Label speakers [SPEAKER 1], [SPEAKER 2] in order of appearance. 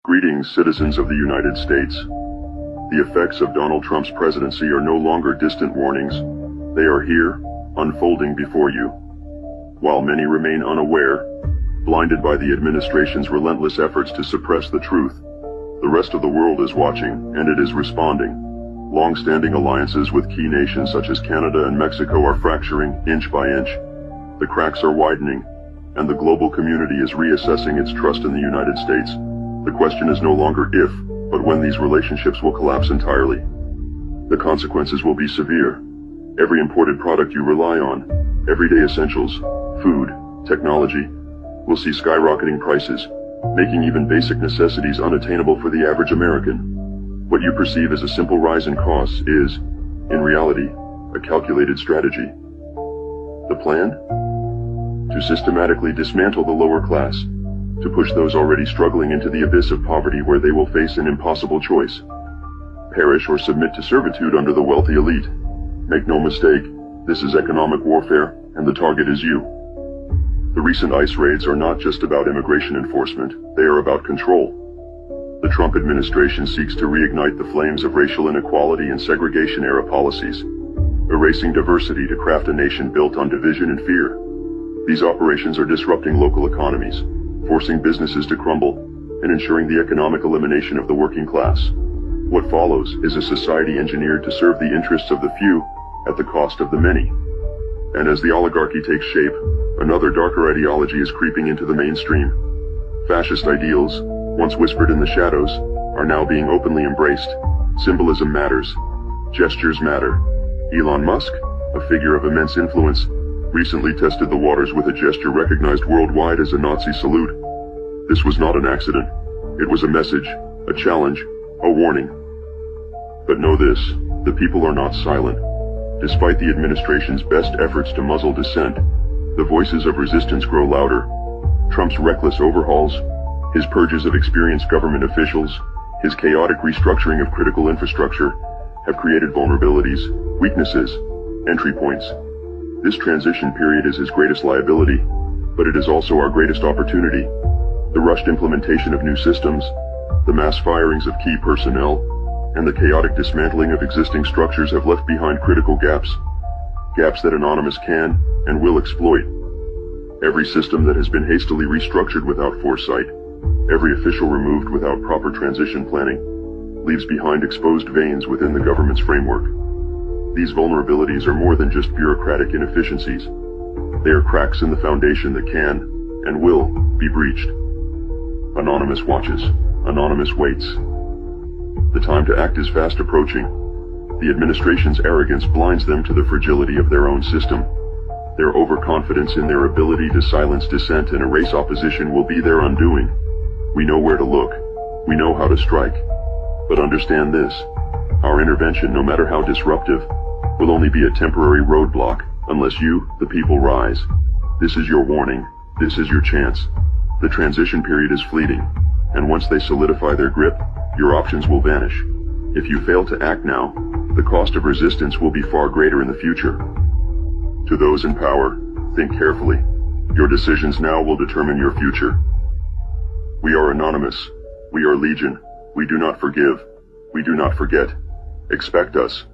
[SPEAKER 1] Greetings, citizens of the United States. The effects of Donald Trump's presidency are no longer distant warnings. They are here, unfolding before you. While many remain unaware, blinded by the administration's relentless efforts to suppress the truth, the rest of the world is watching, and it is responding. Long-standing alliances with key nations such as Canada and Mexico are fracturing inch by inch. The cracks are widening, and the global community is reassessing its trust in the United States. The question is no longer if, but when these relationships will collapse entirely. The consequences will be severe. Every imported product you rely on, everyday essentials, food, technology, will see skyrocketing prices, making even basic necessities unattainable for the average American. What you perceive as a simple rise in costs is, in reality, a calculated strategy. The plan? To systematically dismantle the lower class, to push those already struggling into the abyss of poverty where they will face an impossible choice. Perish or submit to servitude under the wealthy elite. Make no mistake, this is economic warfare, and the target is you. The recent ICE raids are not just about immigration enforcement, they are about control. The Trump administration seeks to reignite the flames of racial inequality and segregation-era policies, erasing diversity to craft a nation built on division and fear. These operations are disrupting local economies, forcing businesses to crumble, and ensuring the economic elimination of the working class. What follows is a society engineered to serve the interests of the few at the cost of the many. And as the oligarchy takes shape, another darker ideology is creeping into the mainstream. Fascist ideals, once whispered in the shadows, are now being openly embraced. Symbolism matters. Gestures matter. Elon Musk, a figure of immense influence, recently tested the waters with a gesture recognized worldwide as a Nazi salute. This was not an accident. It was a message, a challenge, a warning. But know this, the people are not silent. Despite the administration's best efforts to muzzle dissent, the voices of resistance grow louder. Trump's reckless overhauls, his purges of experienced government officials, his chaotic restructuring of critical infrastructure, have created vulnerabilities, weaknesses, entry points. This transition period is his greatest liability, but it is also our greatest opportunity. The rushed implementation of new systems, the mass firings of key personnel, and the chaotic dismantling of existing structures have left behind critical gaps that Anonymous can and will exploit. Every system that has been hastily restructured without foresight, every official removed without proper transition planning, leaves behind exposed veins within the government's framework. These vulnerabilities are more than just bureaucratic inefficiencies. They are cracks in the foundation that can, and will, be breached. Anonymous watches. Anonymous waits. The time to act is fast approaching. The administration's arrogance blinds them to the fragility of their own system. Their overconfidence in their ability to silence dissent and erase opposition will be their undoing. We know where to look. We know how to strike. But understand this. Our intervention, no matter how disruptive, will only be a temporary roadblock unless you, the people, rise. This is your warning. This is your chance. The transition period is fleeting, and once they solidify their grip, your options will vanish. If you fail to act now, the cost of resistance will be far greater in the future. To those in power, think carefully. Your decisions now will determine your future. We are Anonymous. We are Legion. We do not forgive. We do not forget. Expect us.